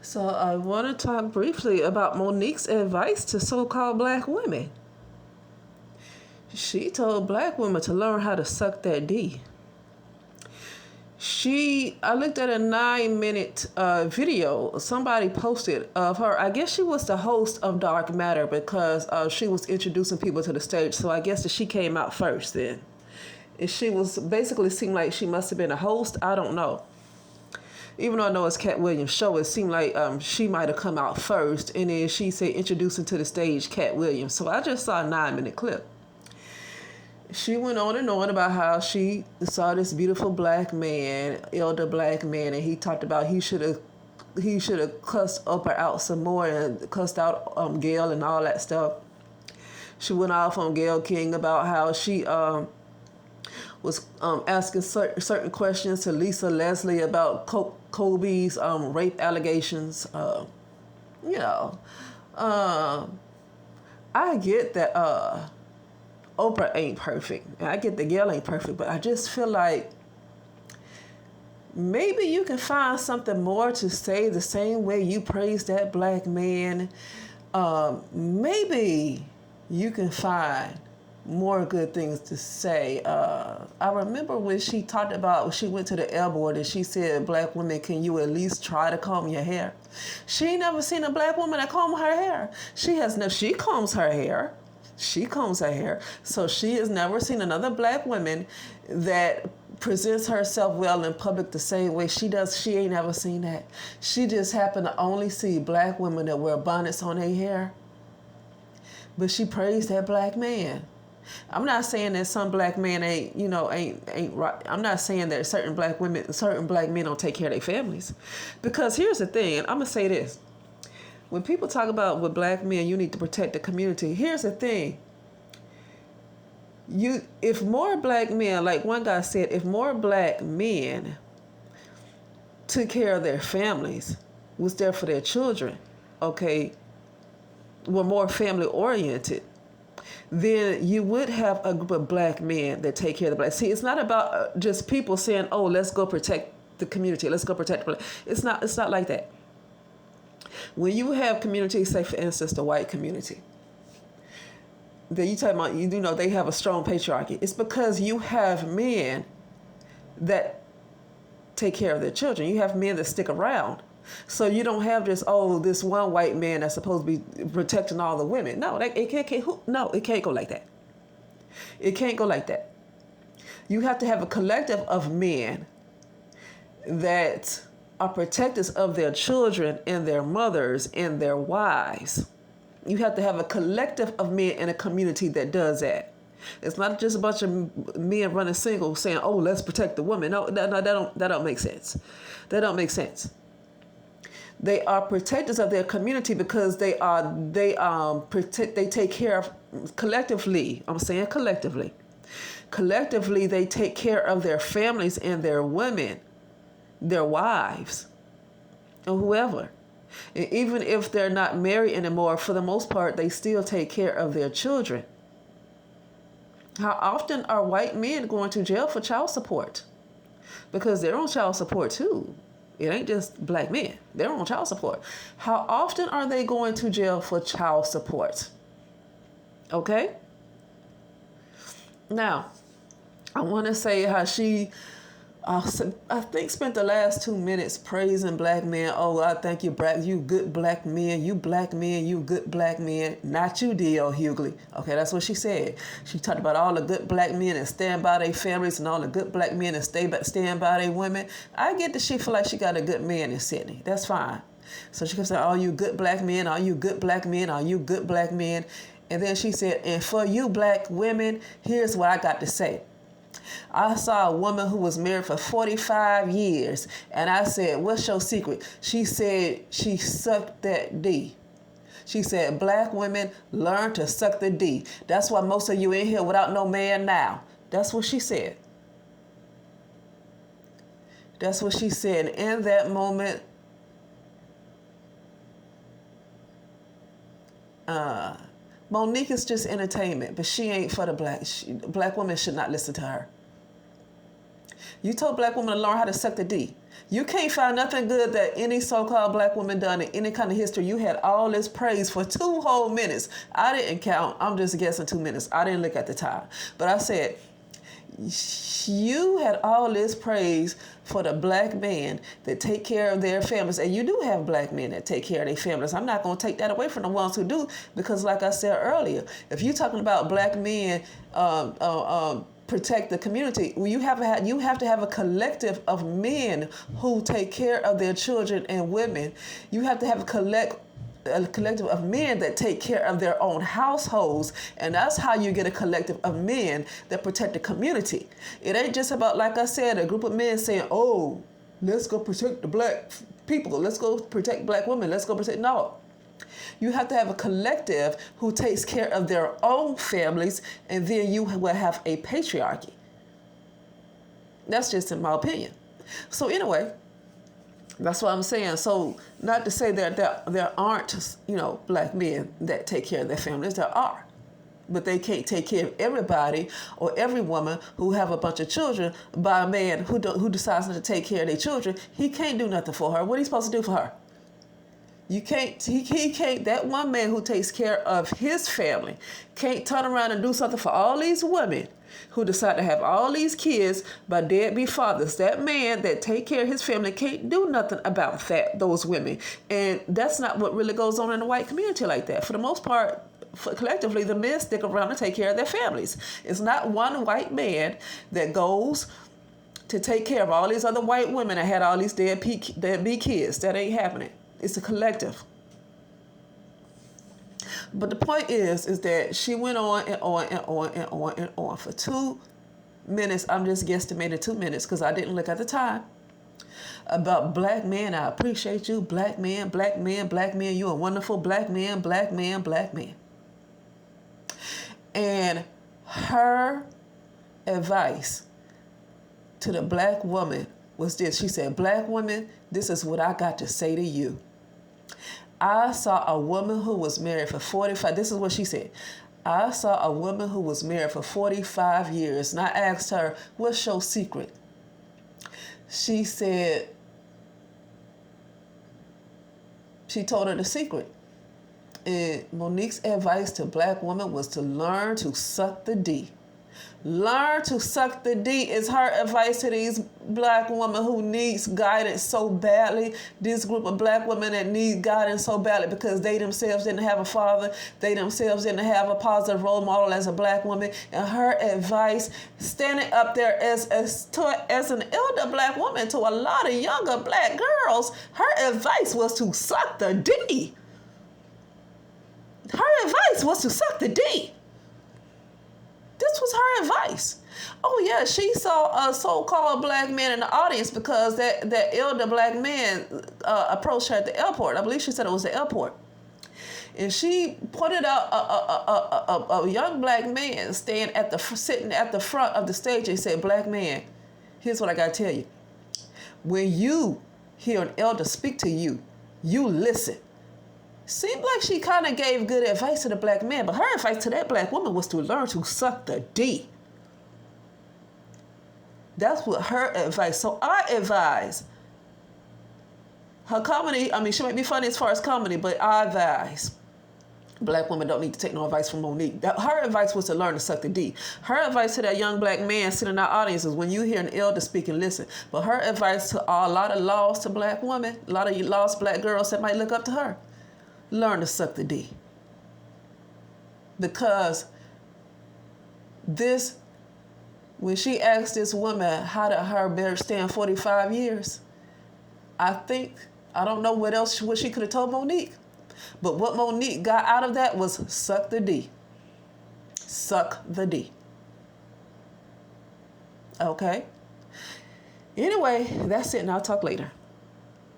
So I want to talk briefly about Monique's advice to so-called black women. She told black women to learn how to suck that D. I looked at a 9-minute video somebody posted of her. I guess she was the host of Dark Matter because she was introducing people to the stage. So I guess that she came out first then. And she was basically seemed like she must have been a host. I don't know. Even though I know it's Cat Williams' show, it seemed like she might have come out first, and then she said introducing to the stage Cat Williams. So I just saw a 9-minute clip. She went on and on about how she saw this beautiful black man, elder black man, and he talked about he should have cussed Oprah out some more and cussed out Gail and all that stuff. She went off on Gail King about how she was asking certain questions to Lisa Leslie about Kobe's rape allegations. I get that Oprah ain't perfect. And I get that Gail ain't perfect, but I just feel like maybe you can find something more to say the same way you praise that black man. Maybe you can find more good things to say. I remember when she talked about when she went to the L board and she said, black women, can you at least try to comb your hair? She ain't never seen a black woman that comb her hair. She combs her hair. She combs her hair. So she has never seen another black woman that presents herself well in public the same way she does. She ain't never seen that. She just happened to only see black women that wear bonnets on their hair. But she praised that black man. I'm not saying that some black men ain't right. I'm not saying that certain black men don't take care of their families. Because here's the thing, and I'm gonna say this. When people talk about with black men, you need to protect the community. Here's the thing. If more black men, like one guy said, if more black men took care of their families, was there for their children, okay, were more family oriented, then you would have a group of black men that take care of the black. See, it's not about just people saying, "Oh, let's go protect the community. Let's go protect the black." It's not like that. When you have communities, say for instance, the white community, then you talking about they have a strong patriarchy. It's because you have men that take care of their children. You have men that stick around. So you don't have this one white man that's supposed to be protecting all the women. No, it can't go like that. It can't go like that. You have to have a collective of men that are protectors of their children and their mothers and their wives. You have to have a collective of men in a community that does that. It's not just a bunch of men running single saying, "Oh, let's protect the woman." No, that don't make sense. That don't make sense. They are protectors of their community because they take care of collectively. I'm saying collectively. Collectively, they take care of their families and their women, their wives, or whoever. And even if they're not married anymore, for the most part, they still take care of their children. How often are white men going to jail for child support? Because they're on child support too. It ain't just black men. They're on child support. How often are they going to jail for child support? Okay? Now, I want to say how she, I think, spent the last 2 minutes praising black men. "Oh, I thank you, you good black men. You black men, you good black men." Not you, D.L. Hughley. Okay, that's what she said. She talked about all the good black men that stand by their families and all the good black men that stand by their women. I get that she feel like she got a good man in Sydney. That's fine. So she kept saying, "All you good black men, all you good black men, all you good black men." And then she said, "And for you black women, here's what I got to say. I saw a woman who was married for 45 years, and I said, 'What's your secret?' She said she sucked that D." She said, "Black women learn to suck the D. That's why most of you in here without no man now." That's what she said. That's what she said. And in that moment, Monique is just entertainment, but she ain't for the black. Black women should not listen to her. You told black women to learn how to suck the D. You can't find nothing good that any so-called black woman done in any kind of history. You had all this praise for 2 whole minutes. I didn't count. I'm just guessing 2 minutes. I didn't look at the time. But I said, you had all this praise for the black men that take care of their families. And you do have black men that take care of their families. I'm not going to take that away from the ones who do, because like I said earlier, if you're talking about black men protect the community, you have to have a collective of men who take care of their children and women. You have to have a collective of men that take care of their own households, and that's how you get a collective of men that protect the community. It ain't just about, like I said, a group of men saying, oh, let's go protect the black people, let's go protect black women, let's go protect. No, you have to have a collective who takes care of their own families, and then you will have a patriarchy. That's just in my opinion. So anyway, that's what I'm saying. So not to say that there aren't, black men that take care of their families. There are. But they can't take care of everybody or every woman who have a bunch of children by a man who decides not to take care of their children. He can't do nothing for her. What are you supposed to do for her? You can't, he can't, that one man who takes care of his family can't turn around and do something for all these women who decide to have all these kids by deadbeat fathers. That man that take care of his family can't do nothing about those women. And that's not what really goes on in the white community like that. For the most part, collectively, the men stick around to take care of their families. It's not one white man that goes to take care of all these other white women that had all these deadbeat kids. That ain't happening. It's a collective. But the point is that she went on and on and on and on and on for 2 minutes. I'm just guesstimating 2 minutes because I didn't look at the time. About black men, I appreciate you, black man, black man, black man. You a wonderful black man, black man, black man. And her advice to the black woman was this. She said, black woman, this is what I got to say to you. I saw a woman who was married for 45. This is what she said. I saw a woman who was married for 45 years. And I asked her, what's your secret? She said, she told her the secret. And Monique's advice to black women was to learn to suck the D. Learn to suck the D is her advice to these black women who needs guidance so badly. This group of black women that need guidance so badly because they themselves didn't have a father. They themselves didn't have a positive role model as a black woman. And her advice, standing up there as an elder black woman to a lot of younger black girls, her advice was to suck the D. Her advice was to suck the D. This was her advice. Oh yeah, she saw a so-called black man in the audience because that elder black man approached her at the airport. I believe she said it was the airport. And she pointed out a young black man sitting at the front of the stage and said, black man, here's what I gotta tell you. When you hear an elder speak to you, you listen. Seemed like she kind of gave good advice to the black man, but her advice to that black woman was to learn to suck the D. That's what her advice. So I advise her comedy. I mean, she might be funny as far as comedy, but I advise black women don't need to take no advice from Monique. Her advice was to learn to suck the D. Her advice to that young black man sitting in our audience is when you hear an elder speak and listen. But her advice to a lot of lost black women, a lot of lost black girls that might look up to her, learn to suck the D. Because when she asked this woman how did her marriage stand 45 years, I don't know what she could have told Monique. But what Monique got out of that was suck the D. Suck the D. Okay? Anyway, that's it, and I'll talk later.